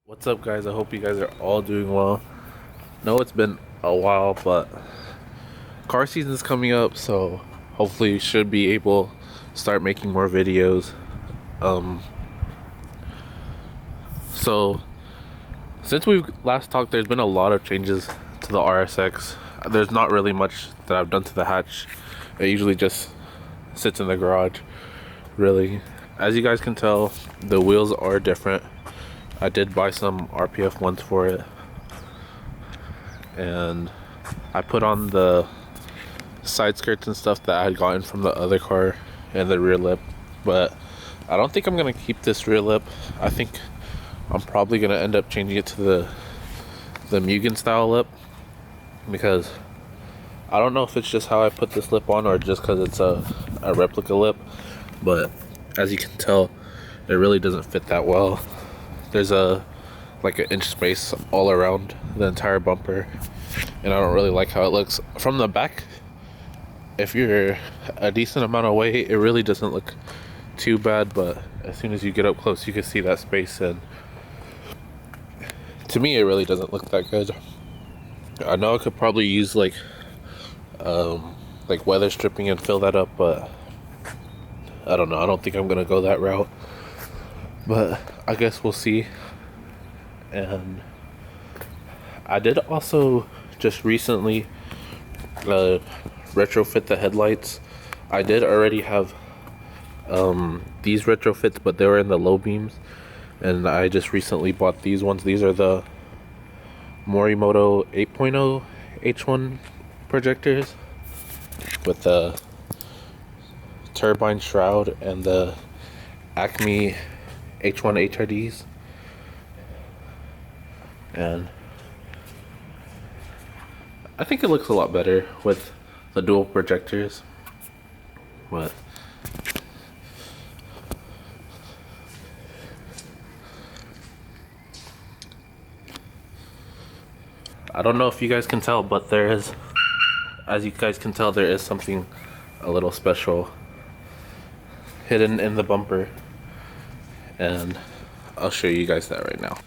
What's up, guys? I hope you guys are all doing well. Know it's been a while, but car season is coming up, so hopefully you should be able to start making more videos. Um, so since we've last talked, there's been a lot of changes to the RSX. There's not really much that I've done to the hatch. It usually just sits in the garage, really. As you guys can tell, the wheels are different. I did buy some RPF ones for it, and I put on the side skirts and stuff that I had gotten from the other car and the rear lip, but I don't think I'm gonna keep this rear lip. I think I'm probably gonna end up changing it to the Mugen style lip, because I don't know if it's just how I put this lip on or just because it's a replica lip, but as you can tell, it really doesn't fit that well. There's like an inch space all around the entire bumper, and I don't really like how it looks from the back. If you're a decent amount of weight, it really doesn't look too bad, but as soon as you get up close, you can see that space, and to me it really doesn't look that good. I know I could probably use like weather stripping and fill that up, but I don't know. I don't think I'm gonna go that route, but I guess we'll see. And I did also just recently retrofit the headlights. I did already have these retrofits, but they were in the low beams, and I just recently bought these ones. These are the Morimoto 8.0 H1 projectors with the turbine shroud and the Acme H1 HRDs, and I think it looks a lot better with the dual projectors, but I don't know if you guys can tell, but there is, as you guys can tell, there is something a little special hidden in the bumper, and I'll show you guys that right now.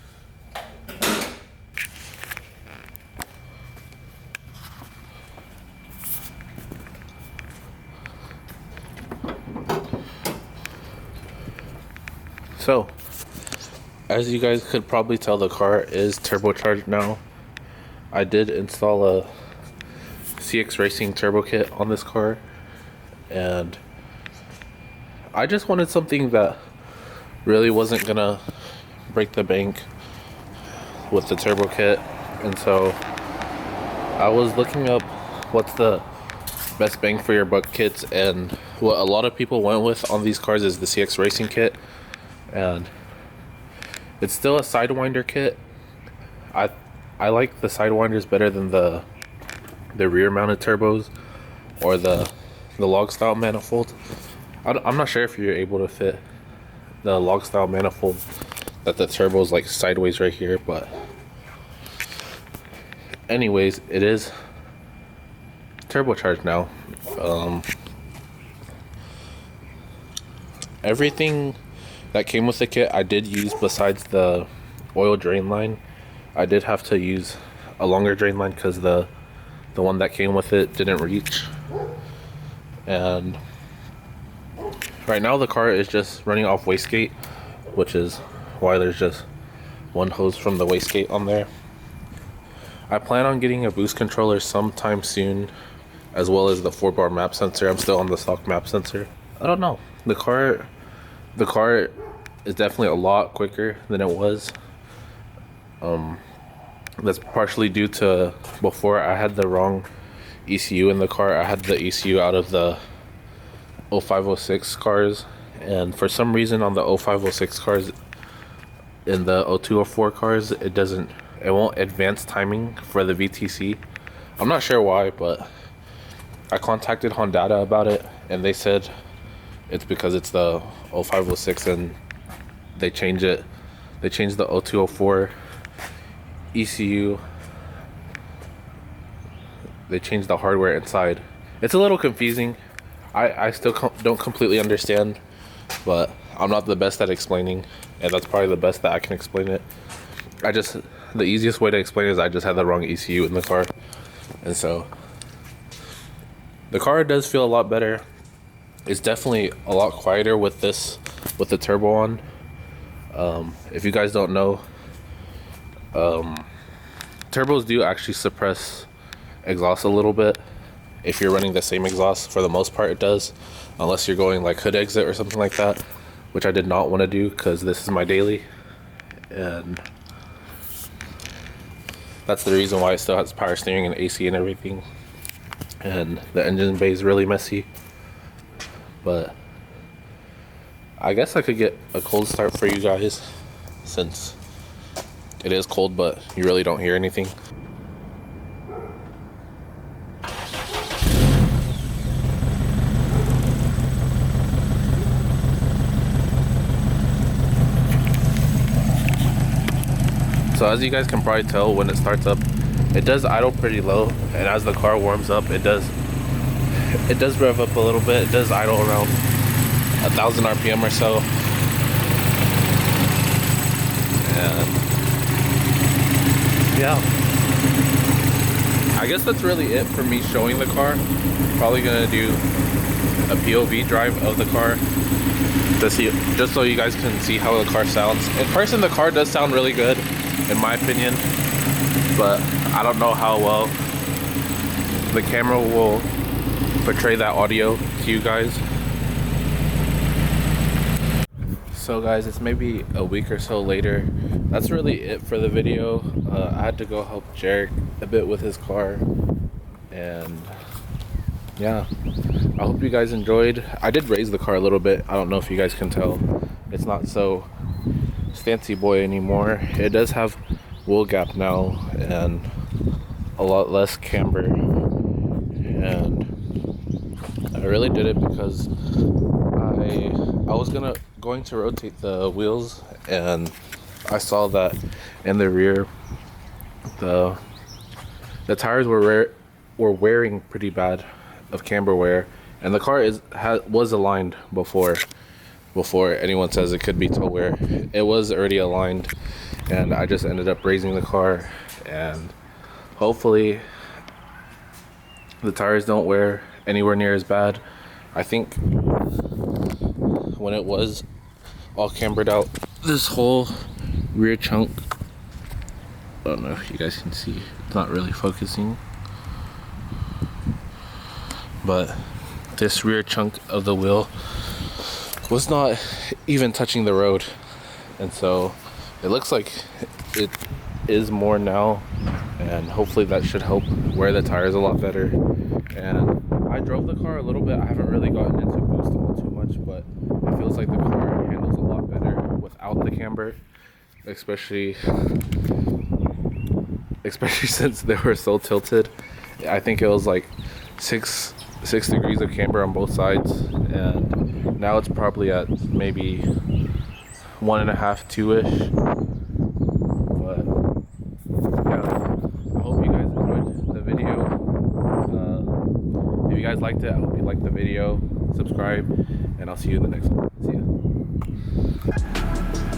So, as you guys could probably tell, the car is turbocharged now. I did install a CX Racing turbo kit on this car, and I just wanted something that really wasn't gonna break the bank with the turbo kit, and so I was looking up what's the best bang for your buck kits, and what a lot of people went with on these cars is the CX Racing kit, and it's still a Sidewinder kit. I like the Sidewinders better than the rear mounted turbos or the log style manifold. I'm not sure if you're able to fit the log style manifold that the turbo is like sideways right here, but anyways, it is turbocharged now. Everything that came with the kit I did use, besides the oil drain line. I did have to use a longer drain line because the one that came with it didn't reach. And right now the car is just running off wastegate, which is why there's just one hose from the wastegate on there. I plan on getting a boost controller sometime soon, as well as the 4-bar map sensor. I'm still on the stock map sensor. I don't know. The car is definitely a lot quicker than it was. That's partially due to before I had the wrong ECU in the car. I had the ECU out of the 0506 cars, and for some reason on the 0506 cars, in the 0204 cars, it won't advance timing for the VTC. I'm not sure why, but I contacted Honda about it, and they said it's because it's the 0506 and they changed the 0204 ECU. They changed the hardware inside. It's a little confusing. I still don't completely understand, but I'm not the best at explaining, and that's probably the best that I can explain it. the easiest way to explain it is I just had the wrong ECU in the car. And so the car does feel a lot better. It's definitely a lot quieter with the turbo on. If you guys don't know, turbos do actually suppress exhaust a little bit. If you're running the same exhaust, for the most part it does, unless you're going like hood exit or something like that, which I did not want to do because this is my daily, and that's the reason why it still has power steering and AC and everything. And the engine bay is really messy, but I guess I could get a cold start for you guys since it is cold, but you really don't hear anything. So as you guys can probably tell, when it starts up, it does idle pretty low, and as the car warms up, it does rev up a little bit. It does idle around 1,000 RPM or so. And yeah, I guess that's really it for me showing the car. Probably gonna do a POV drive of the car to see, just so you guys can see how the car sounds. In person, the car does sound really good, in my opinion, but I don't know how well the camera will portray that audio to you guys. So guys, it's maybe a week or so later. That's really it for the video. I had to go help Jarek a bit with his car, and yeah, I hope you guys enjoyed. I did raise the car a little bit. I don't know if you guys can tell. It's not so Stancy boy anymore. It does have wheel gap now and a lot less camber, and I really did it because I was going to rotate the wheels, and I saw that in the rear the tires were wearing pretty bad of camber wear, and the car was aligned before anyone says it could be tow wear. It was already aligned, and I just ended up raising the car, and hopefully the tires don't wear anywhere near as bad. I think when it was all cambered out, this whole rear chunk, I don't know if you guys can see, it's not really focusing, but this rear chunk of the wheel was not even touching the road, and so it looks like it is more now, and hopefully that should help wear the tires a lot better. And I drove the car a little bit. I haven't really gotten into boost all too much, but it feels like the car handles a lot better without the camber, especially since they were so tilted. I think it was like 6 degrees of camber on both sides, and now it's probably at maybe 1.5, 2-ish. But yeah, I hope you guys enjoyed the video. If you guys liked it, I hope you liked the video. Subscribe, and I'll see you in the next one. See ya.